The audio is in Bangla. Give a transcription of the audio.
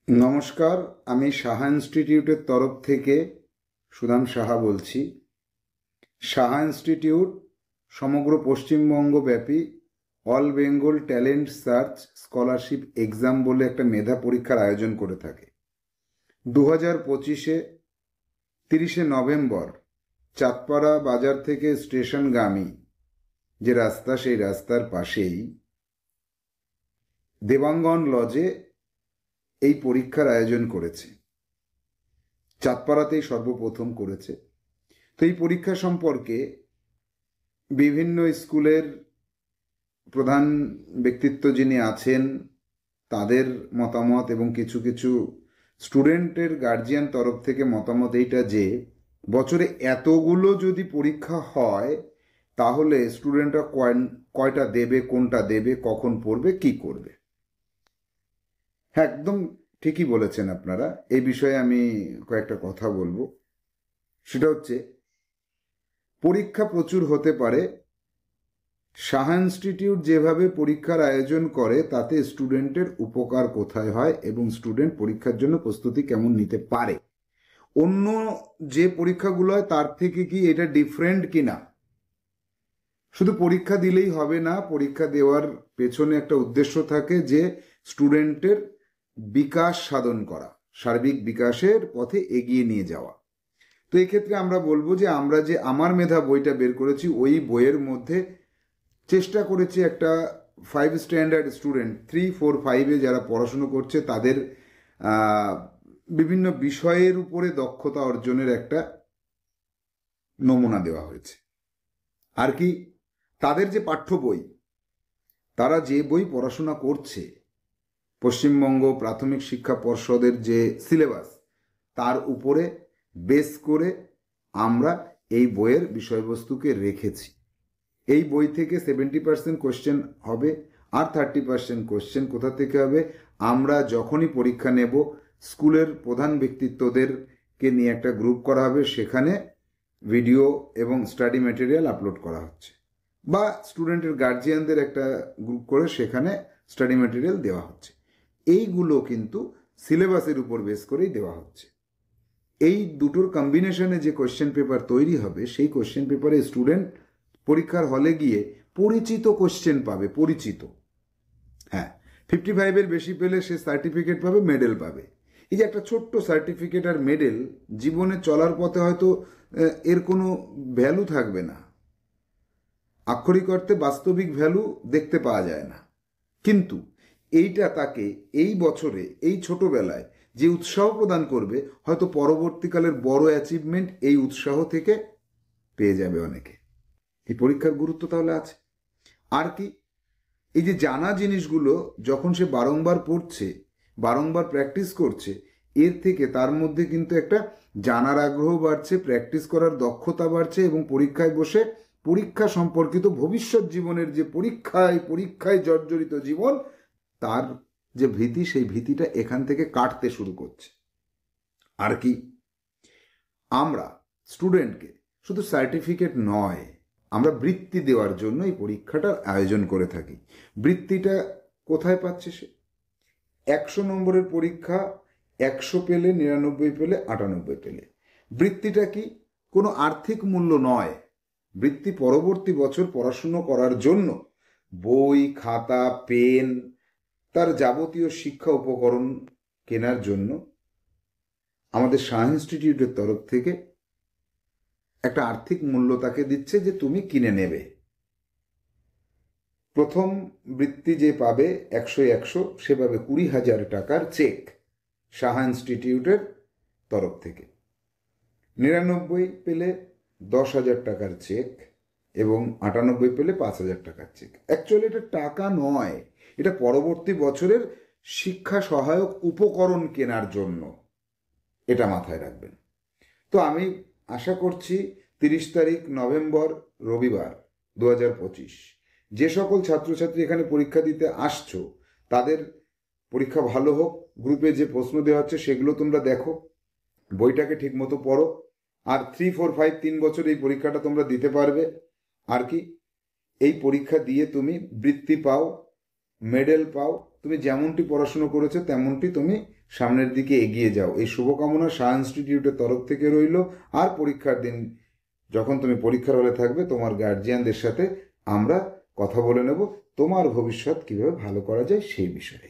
নমস্কার, আমি সাহা ইনস্টিটিউটের তরফ থেকে সুদাম সাহা বলছি। সাহা ইনস্টিটিউট সমগ্র পশ্চিমবঙ্গব্যাপী all Bengal talent search scholarship exam বলে একটা মেধা পরীক্ষার আয়োজন করে থাকে। 2025-এ 30শে নভেম্বর চাঁদপাড়া বাজার থেকে স্টেশনগামী যে রাস্তা, সেই রাস্তার পাশেই দেবাঙ্গন লজে এই পরীক্ষার আয়োজন করেছে। চাঁদপাড়াতেই সর্বপ্রথম করেছে। তো এই পরীক্ষা সম্পর্কে বিভিন্ন স্কুলের প্রধান ব্যক্তিত্ব যিনি আছেন তাদের মতামত এবং কিছু কিছু স্টুডেন্টের গার্জিয়ান তরফ থেকে মতামত এইটা যে বছরে এতগুলো যদি পরীক্ষা হয় তাহলে স্টুডেন্টরা কয়টা দেবে, কোনটা দেবে, কখন পড়বে, কি করবে। হ্যাঁ, একদম ঠিকই বলেছেন আপনারা। এই বিষয়ে আমি কয়েকটা কথা বলবো। সেটা হচ্ছে, পরীক্ষা প্রচুর হতে পারে। সাহা ইনস্টিটিউট যেভাবে পরীক্ষার আয়োজন করে তাতে স্টুডেন্টের উপকার কোথায় হয় এবং স্টুডেন্ট পরীক্ষার জন্য প্রস্তুতি কেমন নিতে পারে, অন্য যে পরীক্ষাগুলো হয় তার থেকে কি এটা ডিফারেন্ট কিনা। শুধু পরীক্ষা দিলেই হবে না, পরীক্ষা দেওয়ার পেছনে একটা উদ্দেশ্য থাকে যে স্টুডেন্টের বিকাশ সাধন করা, সার্বিক বিকাশের পথে এগিয়ে নিয়ে যাওয়া। তো এক্ষেত্রে আমরা বলবো যে আমরা যে আমার মেধা বইটা বের করেছি, ওই বইয়ের মধ্যে চেষ্টা করেছি একটা 5 স্ট্যান্ডার্ড স্টুডেন্ট 3, 4, 5-এ যারা পড়াশুনো করছে তাদের বিভিন্ন বিষয়ের উপরে দক্ষতা অর্জনের একটা নমুনা দেওয়া হয়েছে। আর কি, তাদের যে পাঠ্য বই, তারা যে বই পড়াশোনা করছে, পশ্চিমবঙ্গ প্রাথমিক শিক্ষা পর্ষদের যে সিলেবাস, তার উপরে বেস করে আমরা এই বইয়ের বিষয়বস্তুকে রেখেছি। এই বই থেকে 70% কোশ্চেন হবে, আর 30% কোশ্চেন কোথা থেকে হবে? আমরা যখনই পরীক্ষা নেব, স্কুলের প্রধান ব্যক্তিত্বদেরকে নিয়ে একটা গ্রুপ করা হবে, সেখানে ভিডিও এবং স্টাডি ম্যাটেরিয়াল আপলোড করা হচ্ছে, বা স্টুডেন্টের গার্জিয়ানদের একটা গ্রুপ করে সেখানে স্টাডি ম্যাটেরিয়াল দেওয়া হচ্ছে। এইগুলো কিন্তু সিলেবাসের উপর বেস করেই দেওয়া হচ্ছে। এই দুটোর কম্বিনেশনে যে কোশ্চেন পেপার তৈরি হবে, সেই কোশ্চেন পেপারে স্টুডেন্ট পরীক্ষার হলে গিয়ে পরিচিত কোশ্চেন পাবে, পরিচিত। হ্যাঁ, 55-এর বেশি পেলে সে সার্টিফিকেট পাবে, মেডেল পাবে। এই যে একটা ছোট্ট সার্টিফিকেট আর মেডেল, জীবনে চলার পথে হয়তো এর কোনো ভ্যালু থাকবে না, আক্ষরিক অর্থে বাস্তবিক ভ্যালু দেখতে পাওয়া যায় না, কিন্তু এইটা তাকে এই বছরে, এই ছোটবেলায় যে উৎসাহ প্রদান করবে, হয়তো পরবর্তীকালের বড় অ্যাচিভমেন্ট এই উৎসাহ থেকে পেয়ে যাবে অনেকে। এই পরীক্ষার গুরুত্ব তাহলে আছে। আর কি, এই যে জানা জিনিসগুলো যখন সে বারংবার পড়ছে, বারংবার প্র্যাকটিস করছে, এর থেকে তার মধ্যে কিন্তু একটা জানার আগ্রহ বাড়ছে, প্র্যাকটিস করার দক্ষতা বাড়ছে, এবং পরীক্ষায় বসে পরীক্ষা সম্পর্কিত ভবিষ্যৎ জীবনের যে পরীক্ষায় জর্জরিত জীবন, তার যে ভীতি, সেই ভীতিটা এখান থেকে কাটতে শুরু করছে। আর কি, আমরা স্টুডেন্টকে শুধু সার্টিফিকেট নয়, আমরা বৃত্তি দেওয়ার জন্য এই পরীক্ষাটার আয়োজন করে থাকি। বৃত্তিটা কোথায় পাচ্ছে সে? 100 নম্বরের পরীক্ষা, 100 পেলে, 99 পেলে, 98 পেলে। বৃত্তিটা কি? কোনো আর্থিক মূল্য নয়। বৃত্তি পরবর্তী বছর পড়াশুনো করার জন্য বই, খাতা, পেন, তার যাবতীয় শিক্ষা উপকরণ কেনার জন্য আমাদের সাহা ইনস্টিটিউটের তরফ থেকে একটা আর্থিক মূল্য তাকে দিচ্ছে যে তুমি কিনে নেবে। প্রথম বৃত্তি যে পাবে 100 সে পাবে 20,000 টাকার চেক সাহা ইনস্টিটিউটের তরফ থেকে। 99 পেলে 10,000 টাকার চেক, এবং 98 পেলে 5,000 টাকার চেক। অ্যাকচুয়ালি এটা টাকা নয়, এটা পরবর্তী বছরের শিক্ষা সহায়ক উপকরণ কেনার জন্য। এটা মাথায় রাখবেন। তো আমি আশা করছি 30 তারিখ নভেম্বর, রবিবার 2025, যে সকল ছাত্রছাত্রী এখানে পরীক্ষা দিতে আসছো তাদের পরীক্ষা ভালো হোক। গ্রুপে যে প্রশ্ন দেওয়া হচ্ছে সেগুলো তোমরা দেখো, বইটাকে ঠিক মতো পড়ো, আর 3, 4, 5, 3 বছর এই পরীক্ষাটা তোমরা দিতে পারবে। আর কি, এই পরীক্ষা দিয়ে তুমি বৃত্তি পাও, মেডেল পাও, তুমি যেমনটি পড়াশুনো করেছো তেমনটি তুমি সামনের দিকে এগিয়ে যাও, এই শুভকামনা শাহ ইনস্টিটিউটের তরফ থেকে রইল। আর পরীক্ষার দিন যখন তুমি পরীক্ষার হলে থাকবে, তোমার গার্জিয়ানদের সাথে আমরা কথা বলে নেব তোমার ভবিষ্যৎ কিভাবে ভালো করা যায় সেই বিষয়ে।